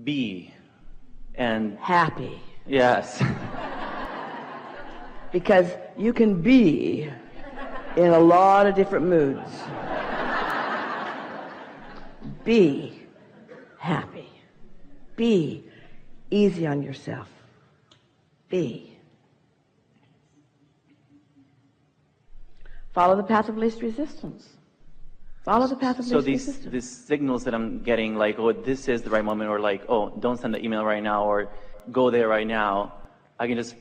be and happy. Yes. Because you can be in a lot of different moods. Be happy. Be easy on yourself. Be. Follow the path of least resistance. Follow the path of least resistance. So these signals that I'm getting, like, oh, this is the right moment, or like, oh, don't send the email right now, or go there right now, I can just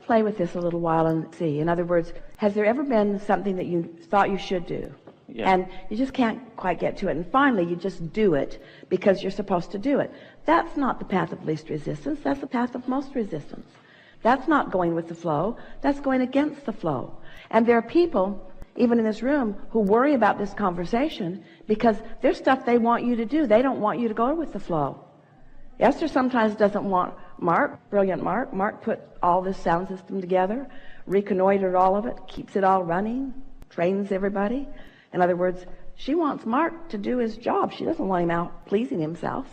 play with this a little while and see. In other words, has there ever been something that you thought you should do? Yeah. And you just can't quite get to it. And finally, you just do it because you're supposed to do it. That's not the path of least resistance. That's the path of most resistance. That's not going with the flow. That's going against the flow. And there are people, even in this room, who worry about this conversation because there's stuff they want you to do. They don't want you to go with the flow. Esther sometimes doesn't want Mark, brilliant Mark. Mark put all this sound system together, reconnoitered all of it, keeps it all running, trains everybody. In other words, she wants Mark to do his job. She doesn't want him out pleasing himself.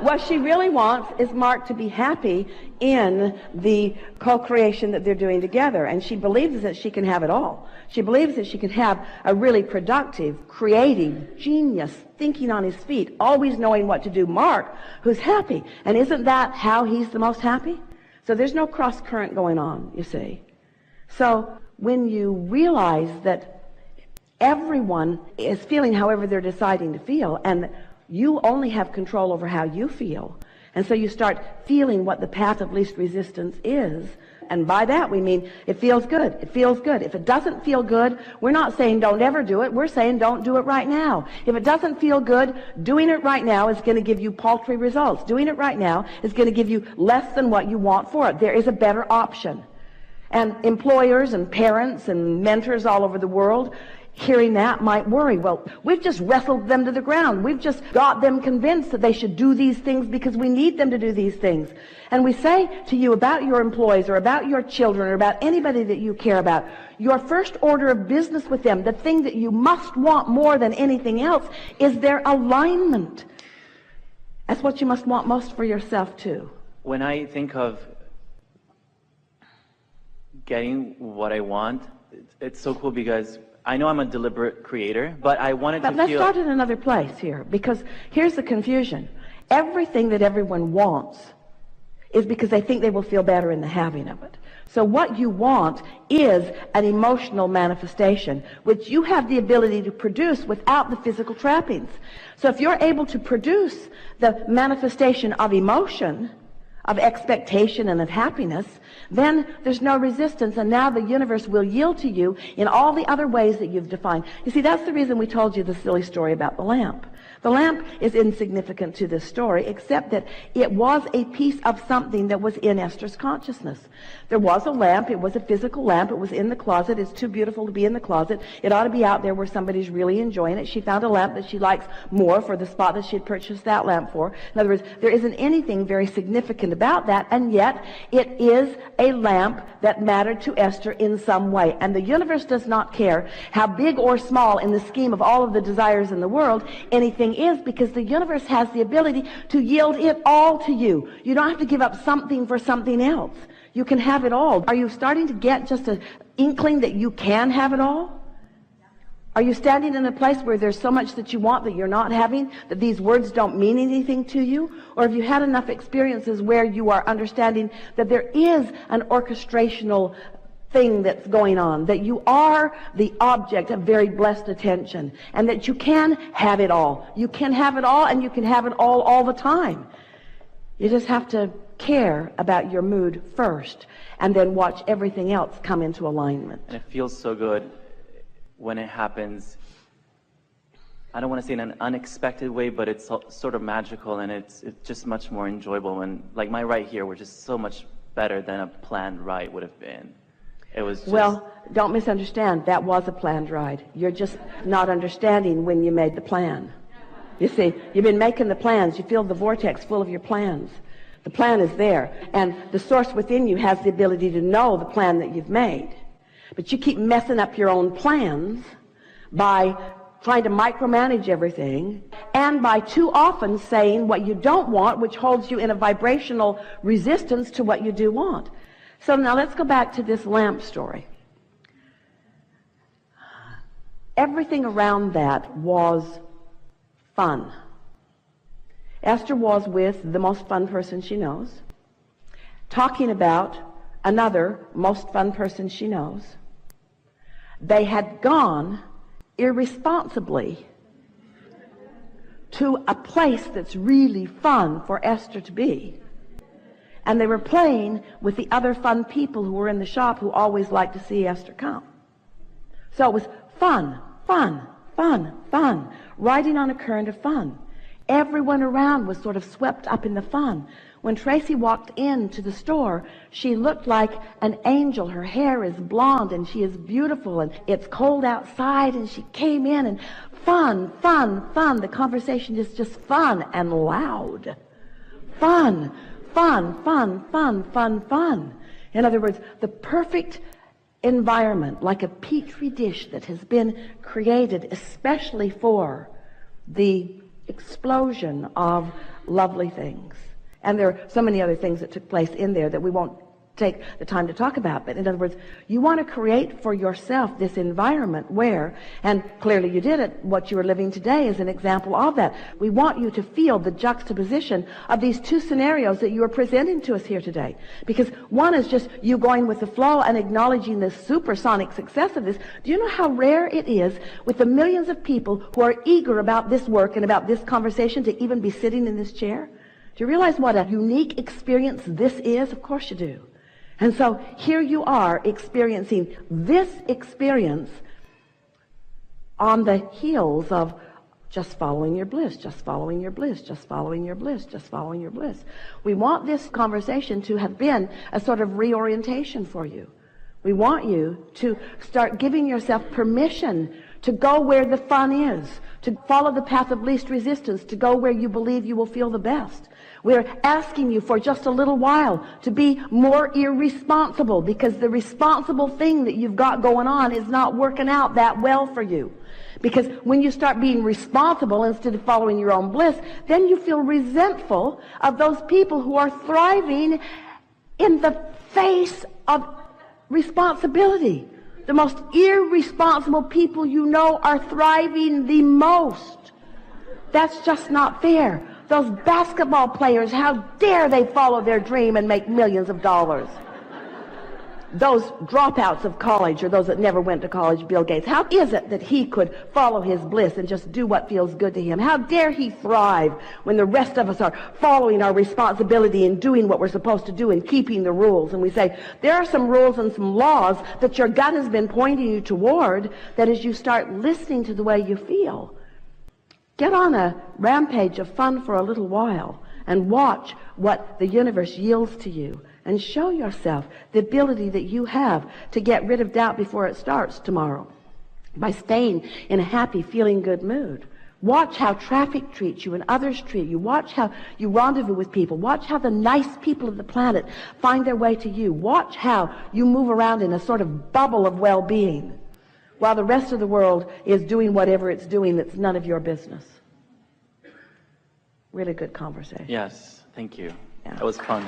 What she really wants is Mark to be happy in the co-creation that they're doing together. And she believes that she can have it all. She believes that she can have a really productive, creative, genius, thinking on his feet, always knowing what to do Mark, who's happy. And isn't that how he's the most happy? So there's no cross current going on, you see. So when you realize that everyone is feeling however they're deciding to feel, and you only have control over how you feel. And so you start feeling what the path of least resistance is. And by that we mean it feels good. It feels good. If it doesn't feel good, we're not saying don't ever do it. We're saying don't do it right now. If it doesn't feel good, doing it right now is going to give you paltry results. Doing it right now is going to give you less than what you want for it. There is a better option. And employers and parents and mentors all over the world, hearing that might worry. Well, we've just wrestled them to the ground. We've just got them convinced that they should do these things because we need them to do these things. And we say to you about your employees or about your children or about anybody that you care about, your first order of business with them, the thing that you must want more than anything else, is their alignment. That's what you must want most for yourself too. When I think of getting what I want, it's so cool because I know I'm a deliberate creator, but I wanted to feel... But let's start in another place here, because here's the confusion. Everything that everyone wants is because they think they will feel better in the having of it. So what you want is an emotional manifestation, which you have the ability to produce without the physical trappings. So if you're able to produce the manifestation of emotion, of expectation and of happiness, then there's no resistance, and now the universe will yield to you in all the other ways that you've defined. You see, that's the reason we told you the silly story about the lamp. The lamp is insignificant to this story, except that it was a piece of something that was in Esther's consciousness. There was a lamp. It was a physical lamp. It was in the closet. It's too beautiful to be in the closet. It ought to be out there where somebody's really enjoying it. She found a lamp that she likes more for the spot that she had purchased that lamp for. In other words, there isn't anything very significant about that, and yet it is a lamp that mattered to Esther in some way. And the universe does not care how big or small in the scheme of all of the desires in the world anything is, because the universe has the ability to yield it all to you. You don't have to give up something for something else. You can have it all. Are you starting to get just an inkling that you can have it all? Are you standing in a place where there's so much that you want that you're not having, that these words don't mean anything to you? Or have you had enough experiences where you are understanding that there is an orchestrational thing that's going on, that you are the object of very blessed attention, and that you can have it all. You can have it all, and you can have it all the time. You just have to care about your mood first, and then watch everything else come into alignment. And it feels so good when it happens. I don't want to say in an unexpected way, but it's sort of magical, and it's just much more enjoyable. And like my ride here was just so much better than a planned ride would have been. It was just... Well, don't misunderstand. That was a planned ride. You're just not understanding when you made the plan. You see, you've been making the plans. You feel the vortex full of your plans. The plan is there. And the source within you has the ability to know the plan that you've made. But you keep messing up your own plans by trying to micromanage everything, and by too often saying what you don't want, which holds you in a vibrational resistance to what you do want. So now let's go back to this lamp story. Everything around that was fun. Esther was with the most fun person she knows, talking about another most fun person she knows. They had gone irresponsibly to a place that's really fun for Esther to be. And they were playing with the other fun people who were in the shop who always liked to see Esther come. So it was fun, fun, fun, fun, riding on a current of fun. Everyone around was sort of swept up in the fun. When Tracy walked into the store, she looked like an angel. Her hair is blonde and she is beautiful, and it's cold outside, and she came in and fun, fun, fun. The conversation is just fun and loud. Fun, fun, fun, fun, fun, fun. In other words, the perfect environment, like a petri dish that has been created especially for the explosion of lovely things. And there are so many other things that took place in there that we won't take the time to talk about. But in other words, you want to create for yourself this environment where, and clearly you did it, what you are living today is an example of that. We want you to feel the juxtaposition of these two scenarios that you are presenting to us here today. Because one is just you going with the flow and acknowledging the supersonic success of this. Do you know how rare it is with the millions of people who are eager about this work and about this conversation to even be sitting in this chair? Do you realize what a unique experience this is? Of course you do. And so here you are experiencing this experience on the heels of just following your bliss, just following your bliss, just following your bliss, just following your bliss. We want this conversation to have been a sort of reorientation for you. We want you to start giving yourself permission to go where the fun is, to follow the path of least resistance, to go where you believe you will feel the best. We're asking you for just a little while to be more irresponsible, because the responsible thing that you've got going on is not working out that well for you. Because when you start being responsible instead of following your own bliss, then you feel resentful of those people who are thriving in the face of responsibility. The most irresponsible people you know are thriving the most. That's just not fair. Those basketball players, how dare they follow their dream and make millions of dollars? Those dropouts of college, or those that never went to college, Bill Gates, how is it that he could follow his bliss and just do what feels good to him? How dare he thrive when the rest of us are following our responsibility and doing what we're supposed to do and keeping the rules? And we say, there are some rules and some laws that your gut has been pointing you toward, that as you start listening to the way you feel, get on a rampage of fun for a little while and watch what the universe yields to you, and show yourself the ability that you have to get rid of doubt before it starts tomorrow by staying in a happy, feeling good mood. Watch how traffic treats you and others treat you. Watch how you rendezvous with people. Watch how the nice people of the planet find their way to you. Watch how you move around in a sort of bubble of well-being while the rest of the world is doing whatever it's doing that's none of your business. Really good conversation. Yes, thank you. Yeah. That was fun.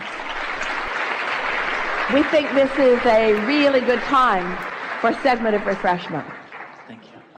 We think this is a really good time for a segment of refreshment.